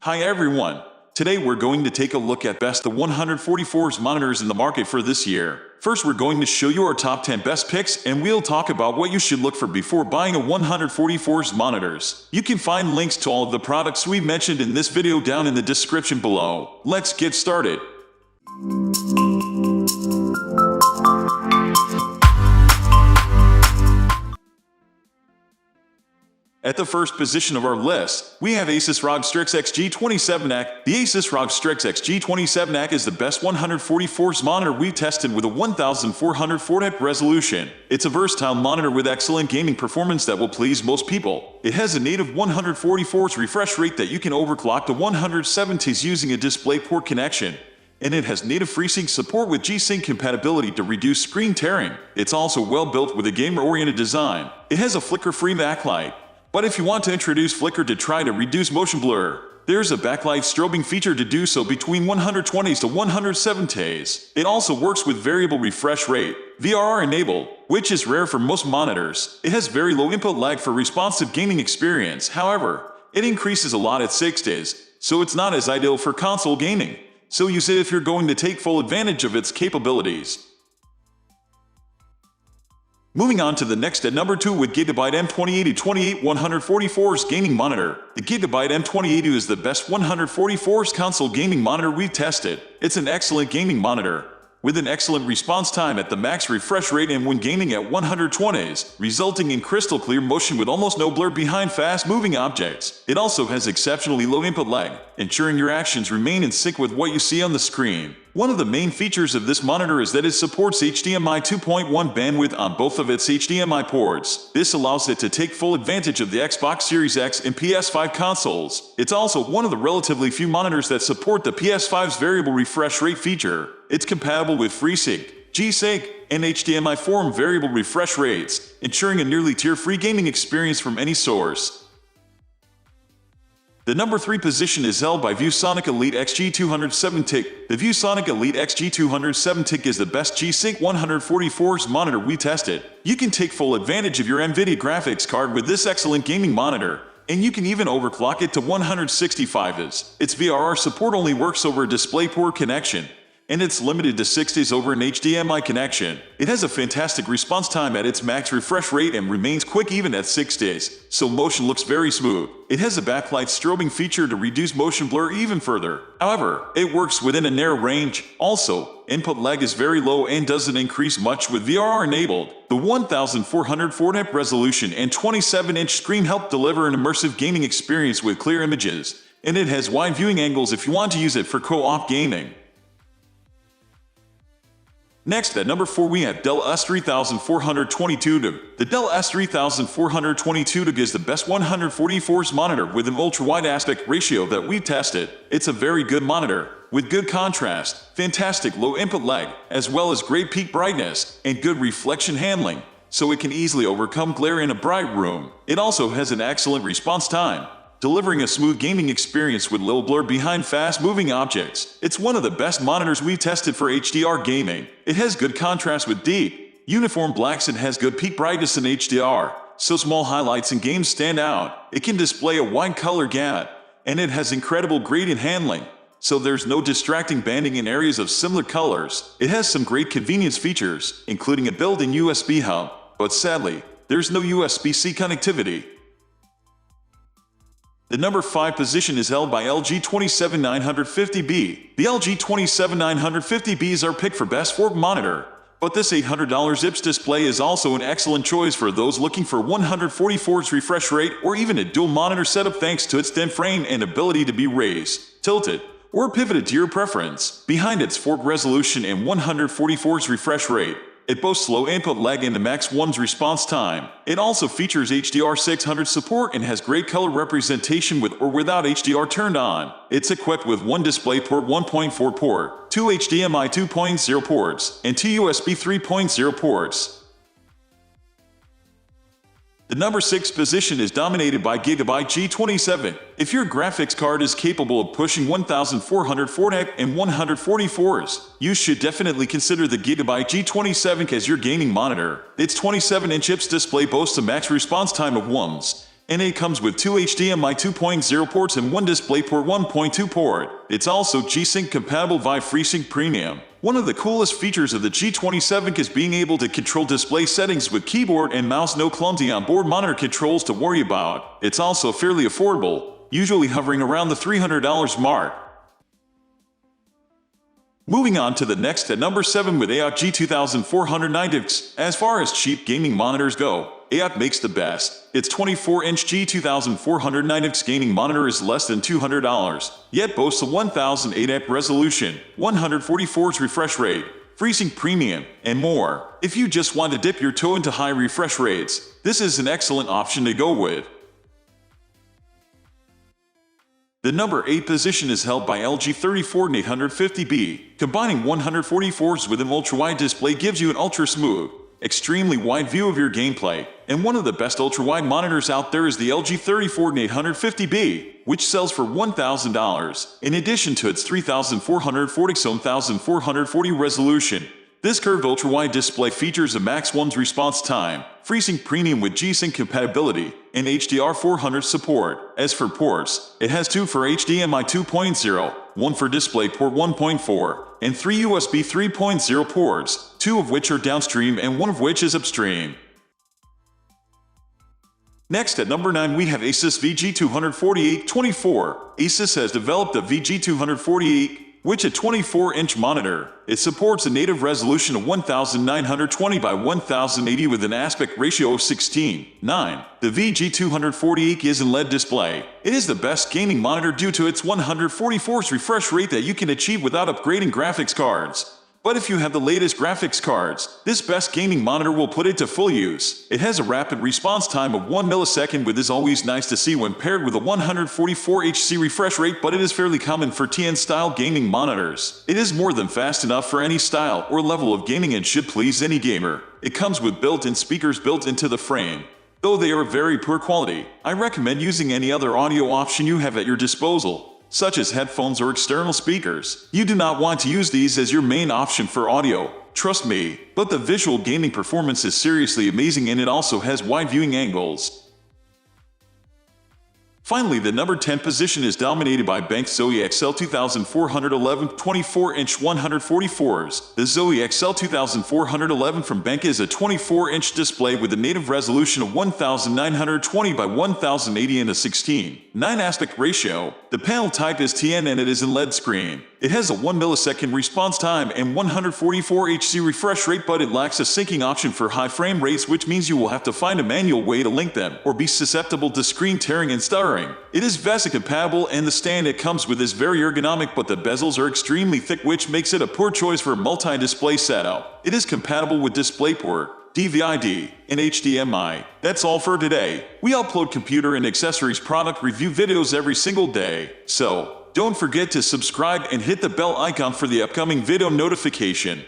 Hi everyone! Today we're going to take a look at best the 144s monitors in the market for this year. First we're going to show you our top 10 best picks and we'll talk about what you should look for before buying a 144s monitors. You can find links to all of the products we've mentioned in this video down in the description below. Let's get started. At the first position of our list, we have Asus ROG Strix G27Q. The Asus ROG Strix G27Q is the best 144s monitor we've tested with a 1440p resolution. It's a versatile monitor with excellent gaming performance that will please most people. It has a native 144Hz refresh rate that you can overclock to 170s using a DisplayPort connection. And it has native FreeSync support with G-Sync compatibility to reduce screen tearing. It's also well built with a gamer-oriented design. It has a flicker-free backlight. But if you want to introduce flicker to try to reduce motion blur, there's a backlight strobing feature to do so between 120s to 170s. It also works with variable refresh rate, VRR enabled, which is rare for most monitors. It has very low input lag for responsive gaming experience, however, it increases a lot at 60s, so it's not as ideal for console gaming. So use it if you're going to take full advantage of its capabilities. Moving on to the next at number 2 with Gigabyte M28028 144s gaming monitor. The Gigabyte M280 is the best 144s console gaming monitor we've tested. It's an excellent gaming monitor, with an excellent response time at the max refresh rate and when gaming at 120s, resulting in crystal clear motion with almost no blur behind fast-moving objects. It also has exceptionally low input lag, ensuring your actions remain in sync with what you see on the screen. One of the main features of this monitor is that it supports HDMI 2.1 bandwidth on both of its HDMI ports. This allows it to take full advantage of the Xbox Series X and PS5 consoles. It's also one of the relatively few monitors that support the PS5's variable refresh rate feature. It's compatible with FreeSync, G-Sync, and HDMI 4 variable refresh rates, ensuring a nearly tear-free gaming experience from any source. The number 3 position is held by ViewSonic Elite G27Q. The ViewSonic Elite G27Q is the best G-Sync 144s monitor we tested. You can take full advantage of your NVIDIA graphics card with this excellent gaming monitor, and you can even overclock it to 165s. Its VRR support only works over a DisplayPort connection, and it's limited to 60s over an HDMI connection. It has a fantastic response time at its max refresh rate and remains quick even at 60s, so motion looks very smooth. It has a backlight strobing feature to reduce motion blur even further. However, it works within a narrow range. Also, input lag is very low and doesn't increase much with VRR enabled. The 1440p resolution and 27-inch screen help deliver an immersive gaming experience with clear images, and it has wide viewing angles if you want to use it for co-op gaming. Next, at number 4 we have Dell S3422DWG. The Dell S3422DWG is the best 144s monitor with an ultra-wide aspect ratio that we've tested. It's a very good monitor, with good contrast, fantastic low input lag, as well as great peak brightness, and good reflection handling, so it can easily overcome glare in a bright room. It also has an excellent response time, delivering a smooth gaming experience with low blur behind fast-moving objects. It's one of the best monitors we've tested for HDR gaming. It has good contrast with deep, uniform blacks and has good peak brightness in HDR, so small highlights in games stand out. It can display a wide color gamut, and it has incredible gradient handling, so there's no distracting banding in areas of similar colors. It has some great convenience features, including a built-in USB hub, but sadly, there's no USB-C connectivity. The number 5 position is held by LG G27950B. The LG G27950B is our pick for best fork monitor, but this $800 IPS display is also an excellent choice for those looking for 144Hz refresh rate or even a dual monitor setup thanks to its thin frame and ability to be raised, tilted, or pivoted to your preference. Behind its fork resolution and 144Hz refresh rate, it boasts low input lag and the Max 1's response time. It also features HDR 600 support and has great color representation with or without HDR turned on. It's equipped with one DisplayPort 1.4 port, 2 HDMI 2.0 ports, and 2 USB 3.0 ports. The number 6 position is dominated by Gigabyte G27. If your graphics card is capable of pushing 1440p and 144s, you should definitely consider the Gigabyte G27 as your gaming monitor. Its 27-inch IPS display boasts a max response time of 1s, And it comes with 2 HDMI 2.0 ports and 1 DisplayPort 1.2 port. It's also G-Sync compatible via FreeSync Premium. One of the coolest features of the G27 is being able to control display settings with keyboard and mouse, no clumsy onboard monitor controls to worry about. It's also fairly affordable, usually hovering around the $300 mark. Moving on to the next at number 7 with AOC G2740. As far as cheap gaming monitors go, AOC makes the best. Its 24-inch G2740 gaming monitor is less than $200, yet boasts a 1080p resolution, 144Hz refresh rate, FreeSync Premium, and more. If you just want to dip your toe into high refresh rates, this is an excellent option to go with. The number 8 position is held by LG 342850B. Combining 144Hz with an ultra-wide display gives you an ultra-smooth, extremely wide view of your gameplay, and one of the best ultra-wide monitors out there is the LG 342850B, which sells for $1,000, in addition to its 3440x1440 resolution. This curved ultra-wide display features a Max 1's response time, FreeSync Premium with G-Sync compatibility, and HDR400 support. As for ports, it has 2 for HDMI 2.0, 1 for DisplayPort 1.4, and 3 USB 3.0 ports, 2 of which are downstream and 1 of which is upstream. Next at number 9 we have Asus VG2724. Asus has developed a VG248, which a 24-inch monitor. It supports a native resolution of 1920 by 1080 with an aspect ratio of 16:9. The VG248 is an LED display. It is the best gaming monitor due to its 144Hz refresh rate that you can achieve without upgrading graphics cards. But if you have the latest graphics cards, this best gaming monitor will put it to full use. It has a rapid response time of 1 millisecond, which is always nice to see when paired with a 144Hz refresh rate, but it is fairly common for TN-style gaming monitors. It is more than fast enough for any style or level of gaming and should please any gamer. It comes with built-in speakers built into the frame. Though they are very poor quality, I recommend using any other audio option you have at your disposal, such as headphones or external speakers. You do not want to use these as your main option for audio, trust me, but the visual gaming performance is seriously amazing and it also has wide viewing angles. Finally, the number 10 position is dominated by BenQ Zoe XL 2411 24-inch 144Hz. The Zoe XL 2411 from BenQ is a 24-inch display with a native resolution of 1920 by 1080 and a 16:9 aspect ratio. The panel type is TN and it is in LED screen. It has a 1 millisecond response time and 144Hz refresh rate, but it lacks a syncing option for high frame rates, which means you will have to find a manual way to link them or be susceptible to screen tearing and stuttering. It is VESA compatible and the stand it comes with is very ergonomic, but the bezels are extremely thick, which makes it a poor choice for a multi-display setup. It is compatible with DisplayPort, DVD, and HDMI. That's all for today. We upload computer and accessories product review videos every single day, so don't forget to subscribe and hit the bell icon for the upcoming video notification.